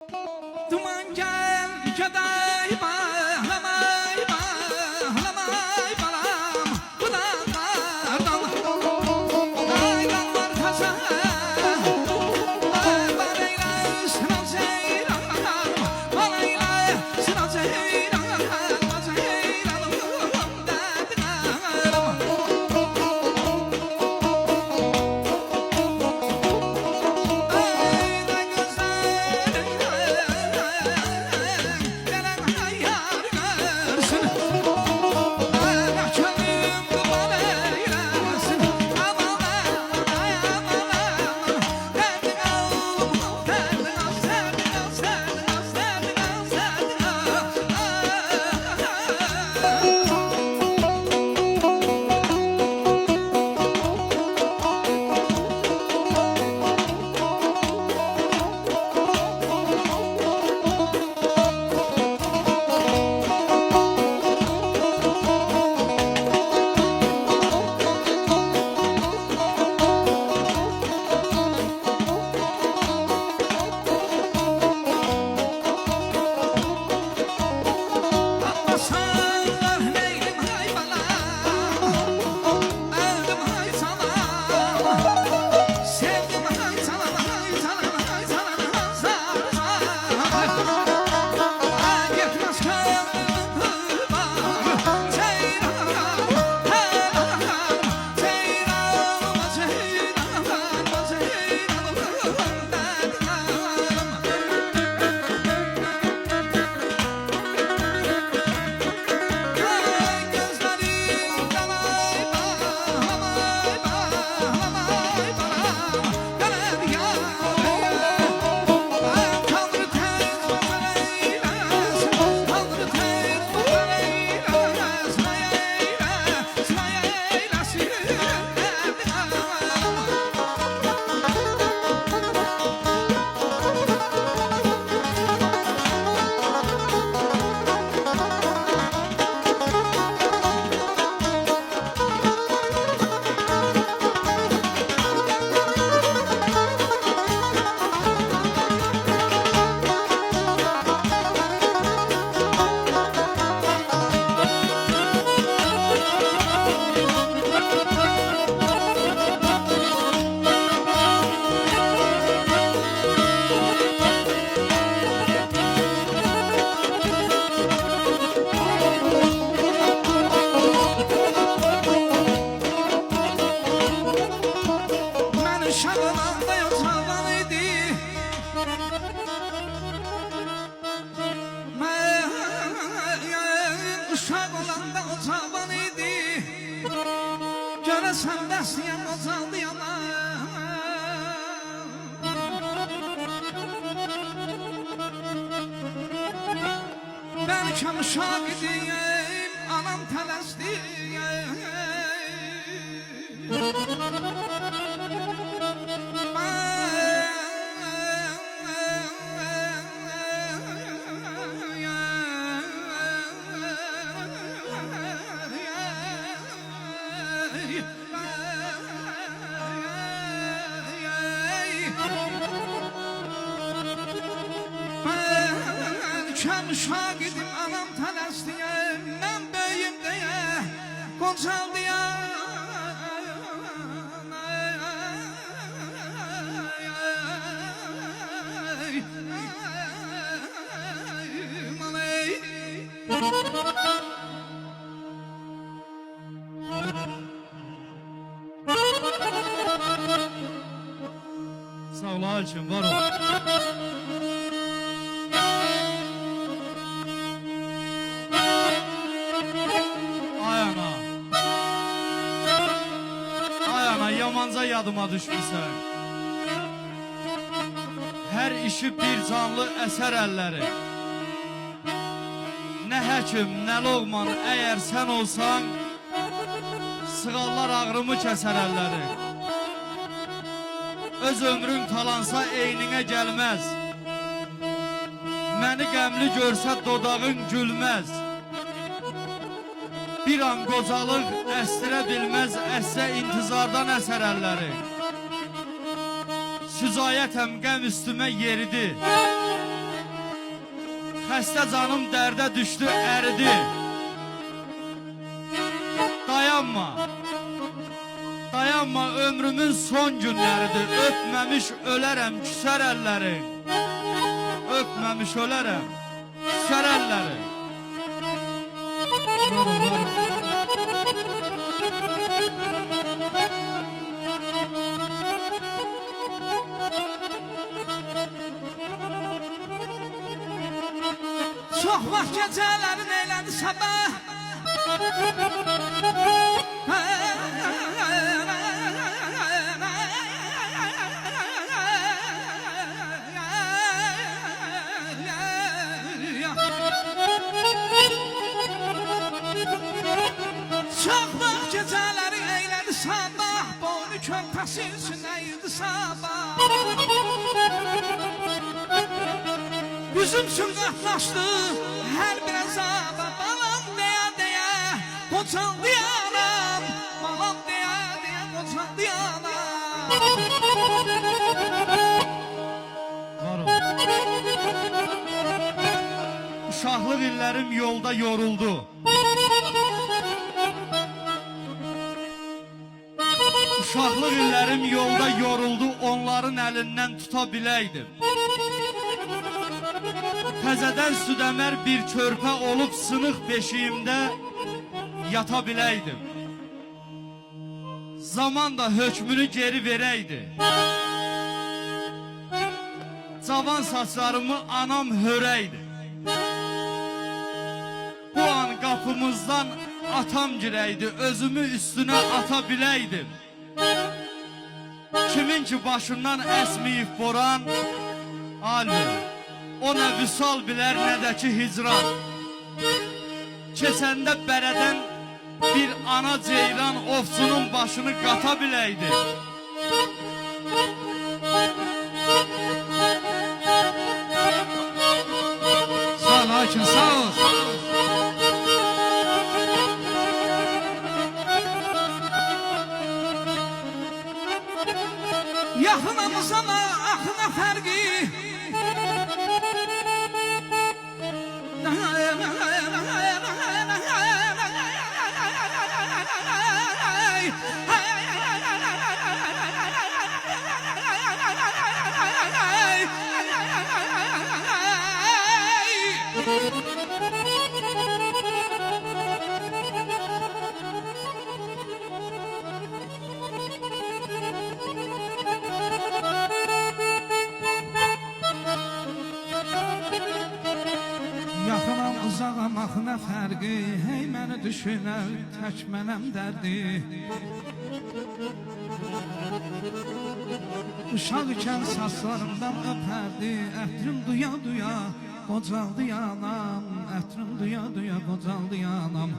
Duman gel gaday bağlamay bağlamay balam bu dağlardan dağlar taşa balayla sınav seyran balayla sınav seyran seyranım derdim Şabalanda yatalan idi Ben uşak olanda otalan idi Göresen besleyen otaldı yana Ben kəm uşak idiyim Anam tələsdiyim Kəm uşaq idim, anam tələsdiyəm Mən böyüm deyə qoncaldıyam Sağ ol Hakim, var ol. Ay ana, yamanca yadıma düşmüşsən. Hər işi bir canlı əsər əlləri. Nə həkim, nə loğman, əgər sən olsan, sığallar ağrımı kəsər əlləri. Öz ömrün talansa eyninə gəlməz. Məni qəmli görsə dodağın gülməz. Bir an qocalıq əstirə bilməz, əssə intizardan əsər əlləri. Süzayətəm qəm üstümə yeridi. Xəstə canım dərdə düşdü, əridi. Dayanma. Dayanma, ömrümün son günləridir. Öpməmiş ölərəm, küsər əllərin. Öpməmiş ölərəm, küsər əllərin. Çox vaxt gecələrin eylədi sabah. Çox vaxt gecələri eylədi sabah. Boynu körpəsi üstünə yırdı sabah. Üzüm üçün qatlaşdı hər bir əzaba. Balam deyə qocaldı anam. Balam deyə qocaldı anam. Var ol. Uşaqlıq illərim yolda yoruldu. Uşaqlıq illərim yolda yoruldu, onların əlindən tuta biləydim. Təzədən südəmər bir körpə olub sınıq beşiyimdə yata biləydim. Zaman da hökmünü geri verəydi. Cavan saçlarımı anam hörəydi. Bu an qapımızdan atam girəydi, özümü üstünə ata biləydim. Kimin ki başından əsməyib boran, alır. O nə vüsal bilər, nə də ki hicran. Keçəndə bərədən bir ana ceyran ovçunun başını qata biləydi. Sağ ol hakim, sağ ol. Yaxınamız ama axına fərqi. Yaxınam uzağam axına fərqi. Hey məni düşünər, tək mənəm dərdi. Uşaq ikən saçlarımdan öpərdi. Ətrim duya qocaldı yanam. Ətrim duya qocaldı yanam.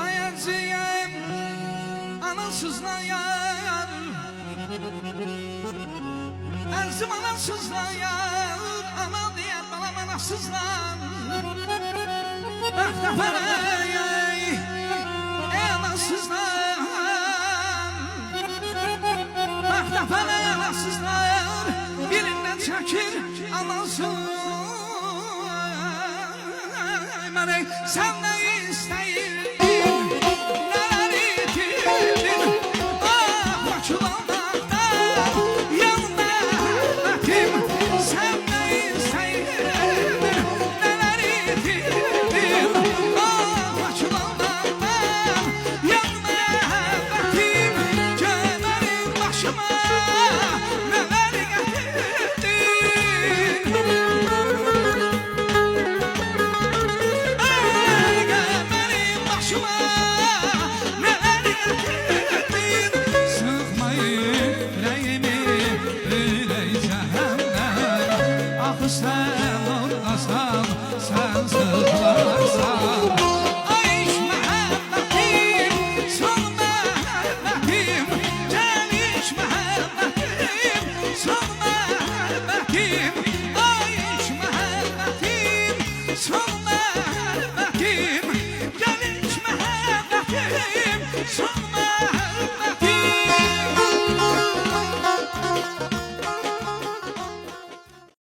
Ayacıyım anasızla yar. Ərzim anasızla yar. Ana deyər balam anasızla. Bəxtəfərək ey anasızla. Bəxtəfərək anasızlar. Birindən çəkir anası. Mənə sən nə istəyirdin, nələr itirdin. Ah, Bakılanlarda yanına ətim. Sən nə istəyirdin, nələr itirdin. Ah, Bakılanlarda yanına ətim. Gömərim başıma nələr gətirdin. Gömərim başıma nələr gətirdin. Sıxmayın ürəyimi, ürək cəhənnəm. Axı sən